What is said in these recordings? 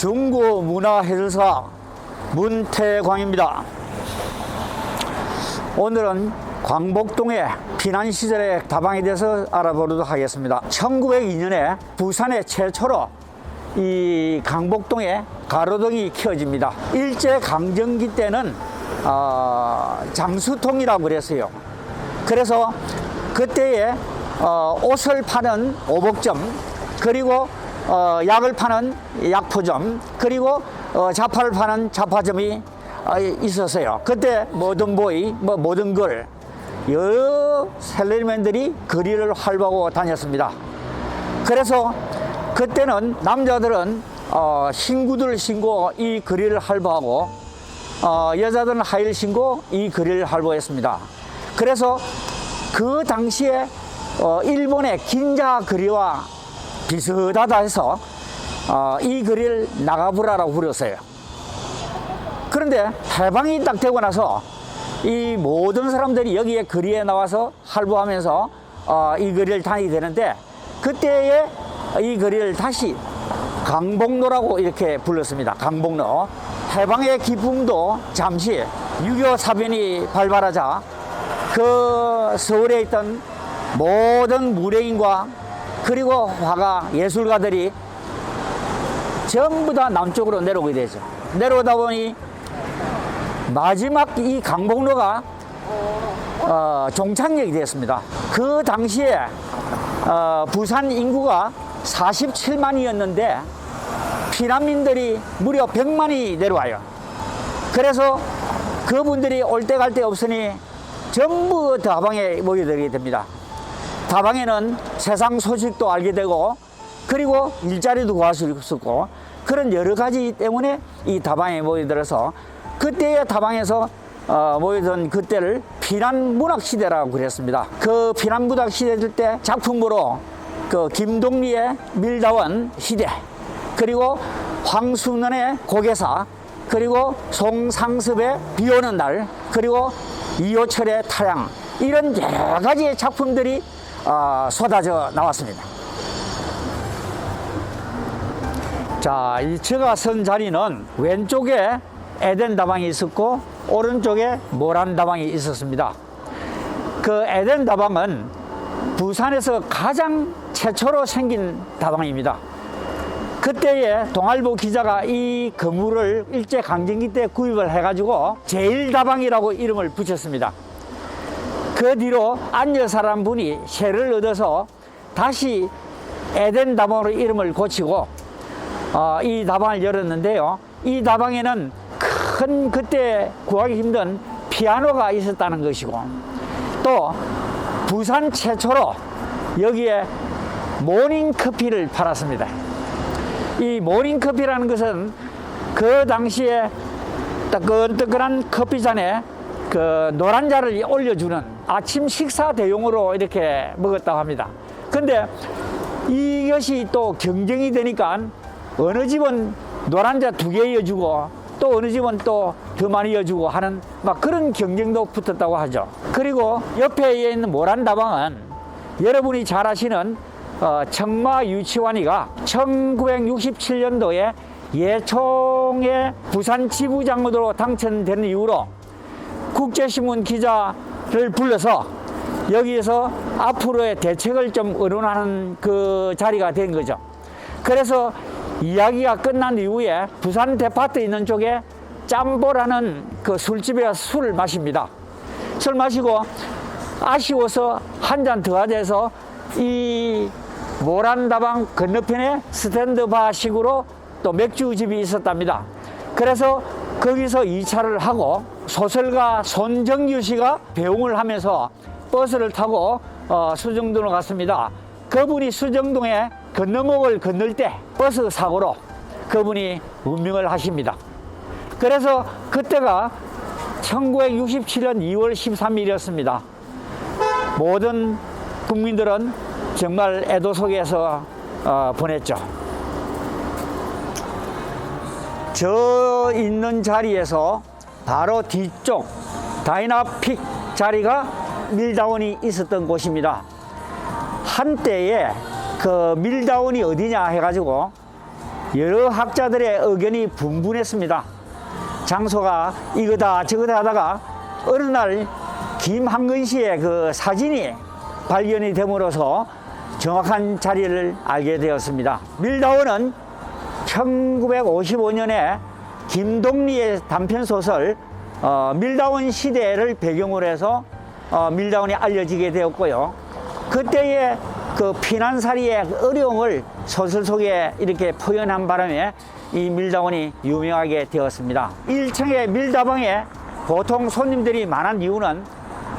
중구문화해설사 문태광입니다. 오늘은 광복동의 피난 시절의 다방에 대해서 알아보도록 하겠습니다. 1902년에 부산에 최초로 이 광복동에 가로등이 켜집니다. 일제강점기 때는 장수통이라고 그랬어요. 그래서 그때에 옷을 파는 오복점, 그리고 약을 파는 약포점, 그리고 자파를 파는 자파점이 있었어요. 그때 모든 보이, 모든 걸 여러 셀러리맨들이 거리를 활보하고 다녔습니다. 그래서 그때는 남자들은 흰 구두를 신고 이 거리를 활보하고 여자들은 하의를 신고 이 거리를 활보했습니다. 그래서 그 당시에 일본의 긴자 거리와 비슷하다 해서 이 거리를 나가부라라고 부르었어요. 그런데 해방이 딱 되고 나서 이 모든 사람들이 여기에 거리에 나와서 활보하면서 이 거리를 다니게 되는데, 그때에 이 거리를 다시 강복로라고 이렇게 불렀습니다. 강복로. 해방의 기쁨도 잠시 6.25 사변이 발발하자 그 서울에 있던 모든 무례인과 그리고 화가, 예술가들이 전부 다 남쪽으로 내려오게 되죠. 내려오다 보니 마지막 이 강복로가 종착역이 되었습니다. 그 당시에 부산 인구가 47만이었는데 피난민들이 무려 100만이 내려와요. 그래서 그분들이 올 때 갈 데 없으니 전부 다방에 모여들게 됩니다. 다방에는 세상 소식도 알게 되고, 그리고 일자리도 구할 수 있었고, 그런 여러 가지 때문에 이 다방에 모여들어서 그때의 다방에서 모여든 그때를 피난문학시대라고 그랬습니다. 그 피난문학시대 때 작품으로 그 김동리의 밀다원 시대, 그리고 황순원의 고개사, 그리고 송상섭의 비오는 날, 그리고 이호철의 타양, 이런 여러 가지의 작품들이 쏟아져 나왔습니다. 자, 이 제가 선 자리는 왼쪽에 에덴 다방이 있었고 오른쪽에 모란 다방이 있었습니다. 그 에덴 다방은 부산에서 가장 최초로 생긴 다방입니다. 그때에 동아일보 기자가 이 건물을 일제강점기 때 구입을 해가지고 제일다방이라고 이름을 붙였습니다. 그 뒤로 안여 사람 분이 세를 얻어서 다시 에덴 다방으로 이름을 고치고 이 다방을 열었는데요. 이 다방에는 큰, 그때 구하기 힘든 피아노가 있었다는 것이고, 또 부산 최초로 여기에 모닝커피를 팔았습니다. 이 모닝커피라는 것은 그 당시에 따끈따끈한 커피잔에 그 노란자를 올려주는 아침 식사 대용으로 이렇게 먹었다고 합니다. 근데 이것이 또 경쟁이 되니까 어느 집은 노란자 2개 이어주고 또 어느 집은 또 더 많이 이어주고 하는 막 그런 경쟁도 붙었다고 하죠. 그리고 옆에 있는 모란다방은 여러분이 잘 아시는 청마 유치원이가 1967년도에 예총의 부산 지부장으로 당선된 이후로 국제신문 기자를 불러서 여기에서 앞으로의 대책을 좀 의논하는 그 자리가 된 거죠. 그래서 이야기가 끝난 이후에 부산 데파트 있는 쪽에 짬보라는 그 술집에 가서 술을 마십니다. 술 마시고 아쉬워서 한 잔 더 하자 해서 이 모란다방 건너편에 스탠드바식으로 또 맥주집이 있었답니다. 그래서 거기서 2차를 하고 소설가 손정유 씨가 배웅을 하면서 버스를 타고 수정동으로 갔습니다. 그분이 수정동에 건너목을 건널 때 버스 사고로 그분이 운명을 하십니다. 그래서 그때가 1967년 2월 13일이었습니다. 모든 국민들은 정말 애도 속에서 보냈죠. 저 있는 자리에서 바로 뒤쪽 다이나픽 자리가 밀다운이 있었던 곳입니다. 한때에 그 밀다운이 어디냐 해가지고 여러 학자들의 의견이 분분했습니다. 장소가 이거다 저거다 하다가 어느 날 김한근 씨의 그 사진이 발견이 됨으로써 정확한 자리를 알게 되었습니다. 밀다원은 1955년에 김동리의 단편소설 밀다원 시대를 배경으로 해서 밀다원이 알려지게 되었고요. 그때의 그 피난살이의 어려움을 소설 속에 이렇게 표현한 바람에 이 밀다원이 유명하게 되었습니다. 1층의 밀다방에 보통 손님들이 많은 이유는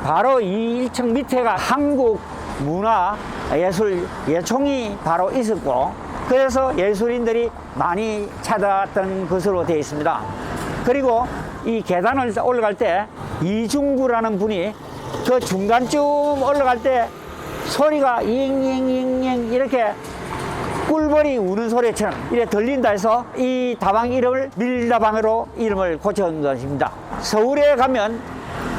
바로 이 1층 밑에가 한국문화예술예총이 바로 있었고, 그래서 예술인들이 많이 찾아왔던 것으로 되어 있습니다. 그리고 이 계단을 올라갈 때 이중구라는 분이 그 중간쯤 올라갈 때 소리가 잉잉잉잉 이렇게 꿀벌이 우는 소리처럼 이렇게 들린다 해서 이 다방 이름을 밀다방으로 이름을 고친 것입니다. 서울에 가면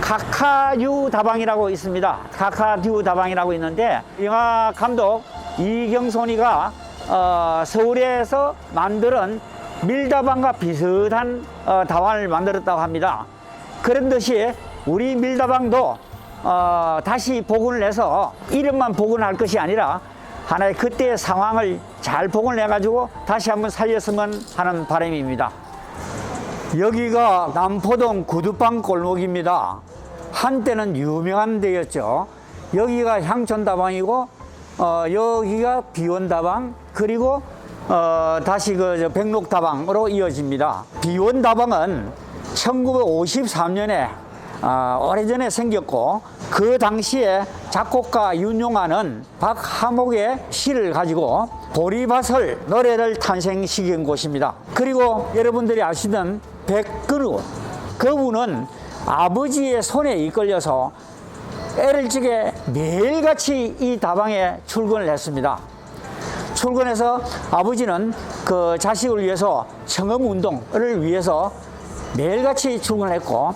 카카듀 다방이라고 있습니다. 카카듀 다방이라고 있는데 영화 감독 이경손이가 서울에서 만드는 밀다방과 비슷한 다방을 만들었다고 합니다. 그런 듯이 우리 밀다방도 다시 복원을 해서 이름만 복원할 것이 아니라 하나의 그때의 상황을 잘 복원을 해가지고 다시 한번 살렸으면 하는 바람입니다. 여기가 남포동 구두방 골목입니다. 한때는 유명한 데였죠. 여기가 향촌다방이고 여기가 비원다방, 그리고 다시 그 백록다방으로 이어집니다. 비원다방은 1953년에 오래전에 생겼고, 그 당시에 작곡가 윤용아는 박하목의 시를 가지고 보리밭을 노래를 탄생시킨 곳입니다. 그리고 여러분들이 아시던 백근우, 그분은 아버지의 손에 이끌려서 애를 찌게 매일같이 이 다방에 출근을 했습니다. 출근해서 아버지는 그 자식을 위해서 청음운동을 위해서 매일같이 출근을 했고,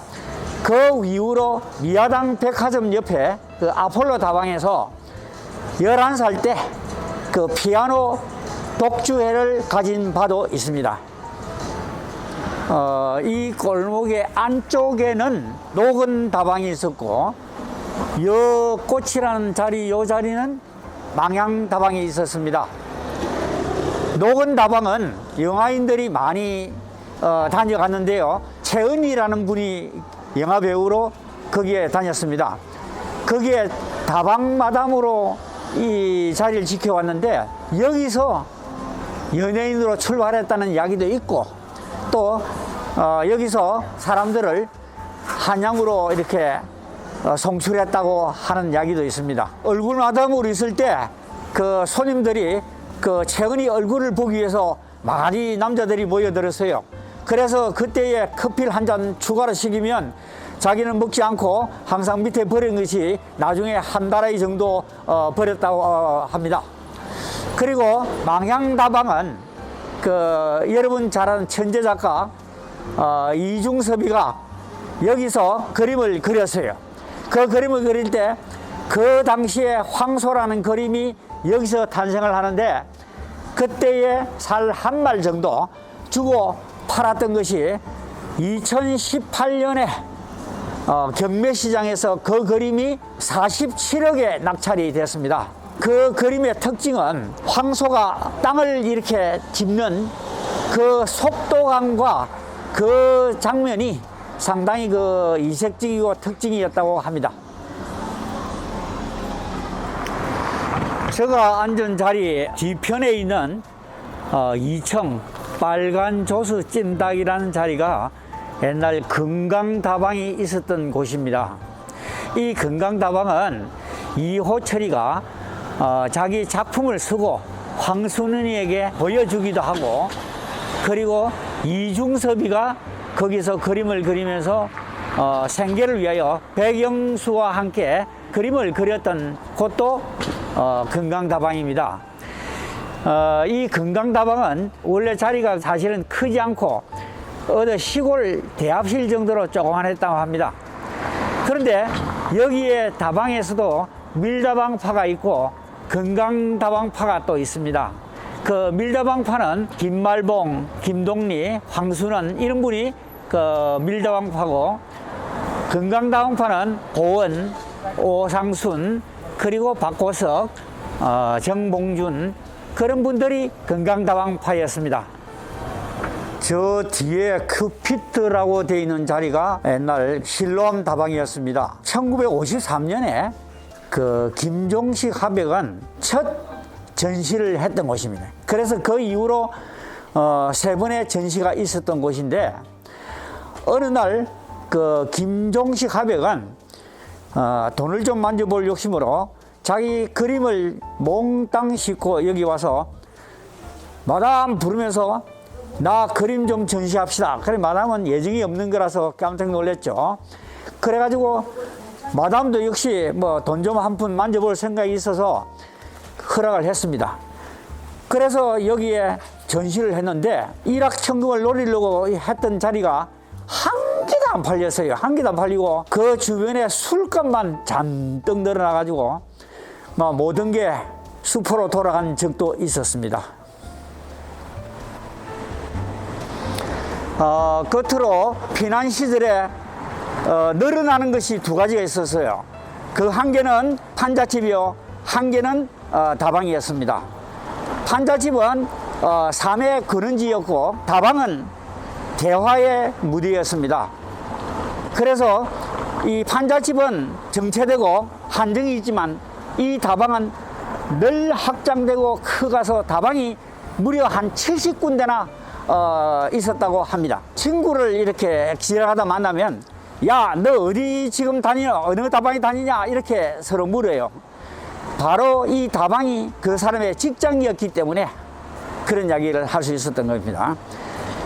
그 이후로 미아당 백화점 옆에 그 아폴로 다방에서 11살 때 그 피아노 독주회를 가진 바도 있습니다. 이 골목의 안쪽에는 녹은 다방이 있었고, 요 꽃이라는 자리, 요 자리는 망향 다방이 있었습니다. 녹은 다방은 영화인들이 많이 다녀갔는데요. 최은희라는 분이 영화 배우로 거기에 다녔습니다. 거기에 다방 마담으로 이 자리를 지켜왔는데, 여기서 연예인으로 출발했다는 이야기도 있고, 또 여기서 사람들을 한양으로 이렇게 송출했다고 하는 이야기도 있습니다. 얼굴 마담으로 있을 때 그 손님들이 그 최은희 얼굴을 보기 위해서 많이 남자들이 모여들었어요. 그래서 그때에 커피를 한 잔 추가로 시키면 자기는 먹지 않고 항상 밑에 버린 것이 나중에 한 다라이 정도 버렸다고 합니다. 그리고 망향다방은 그 여러분 잘 아는 천재 작가 이중섭이가 여기서 그림을 그렸어요. 그 그림을 그릴 때 그 당시에 황소라는 그림이 여기서 탄생을 하는데, 그때에 살 한 말 정도 주고 팔았던 것이 2018년에 경매시장에서 그 그림이 47억에 낙찰이 됐습니다. 그 그림의 특징은 황소가 땅을 이렇게 짚는 그 속도감과 그 장면이 상당히 그 이색적이고 특징이었다고 합니다. 제가 앉은 자리 뒤편에 있는 2층 빨간 조수 찜닭이라는 자리가 옛날 금강다방이 있었던 곳입니다. 이 금강다방은 이호철이가 자기 작품을 쓰고 황순은이에게 보여주기도 하고, 그리고 이중섭이가 거기서 그림을 그리면서 생계를 위하여 백영수와 함께 그림을 그렸던 곳도 금강다방입니다. 이 금강다방은 원래 자리가 사실은 크지 않고 어느 시골 대합실 정도로 조그만했다고 합니다. 그런데 여기에 다방에서도 밀다방파가 있고 금강다방파가 또 있습니다. 그 밀다방파는 김말봉, 김동리, 황순원 이런 분이 그 밀다방파고, 건강다방파는 고원, 오상순, 그리고 박고석, 정봉준 그런 분들이 건강다방파였습니다. 저 뒤에 큐피트라고 되어 있는 자리가 옛날 실로암 다방이었습니다. 1953년에 그 김종식 화백은 첫 전시를 했던 곳입니다. 그래서 그 이후로 세 번의 전시가 있었던 곳인데, 어느 날 그 김종식 화백은 돈을 좀 만져볼 욕심으로 자기 그림을 몽땅 싣고 여기 와서 마담 부르면서 나 그림 좀 전시합시다. 그래 마담은 예정이 없는 거라서 깜짝 놀랐죠. 그래가지고 마담도 역시 뭐 돈 좀 한 푼 만져볼 생각이 있어서 허락을 했습니다. 그래서 여기에 전시를 했는데 일확천금을 노리려고 했던 자리가 한 개도 안 팔렸어요. 한 개도 안 팔리고 그 주변에 술값만 잔뜩 늘어나가지고 뭐 모든 게 수포로 돌아간 적도 있었습니다. 겉으로 피난 시절에 늘어나는 것이 두 가지가 있었어요. 그 한 개는 판잣집이요, 한 개는 다방이었습니다. 판잣집은 삶의 근원지였고 다방은 대화의 무대였습니다. 그래서 이 판잣집은 정체되고 한정이 있지만 이 다방은 늘 확장되고 커가서 다방이 무려 한 70군데나 있었다고 합니다. 친구를 이렇게 지나가다 만나면 야, 너 어디 지금 다니냐, 어느 다방에 다니냐 이렇게 서로 물어요. 바로 이 다방이 그 사람의 직장이었기 때문에 그런 이야기를 할 수 있었던 겁니다.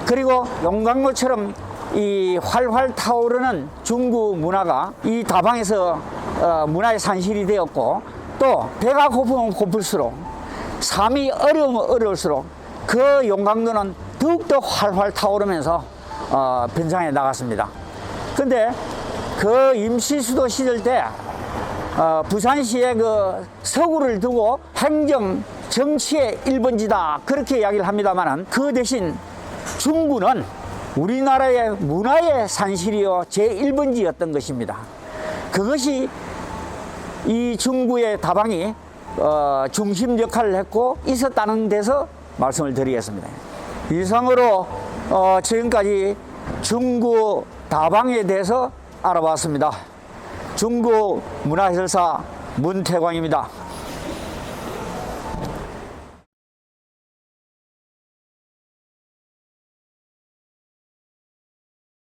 그리고 용광로처럼 이 활활 타오르는 중구 문화가 이 다방에서 문화의 산실이 되었고, 또 배가 고프면 고플수록 삶이 어려우면 어려울수록 그 용광로는 더욱더 활활 타오르면서 변장해 나갔습니다. 근데 그 임시수도 시절 때 부산시에 그 서구를 두고 행정 정치의 1번지다 그렇게 이야기를 합니다만은, 그 대신 중구는 우리나라의 문화의 산실이요 제1번지였던 것입니다. 그것이 이 중구의 다방이 중심 역할을 했고 있었다는 데서 말씀을 드리겠습니다. 이상으로 지금까지 중구 다방에 대해서 알아봤습니다. 중구 문화해설사 문태광입니다.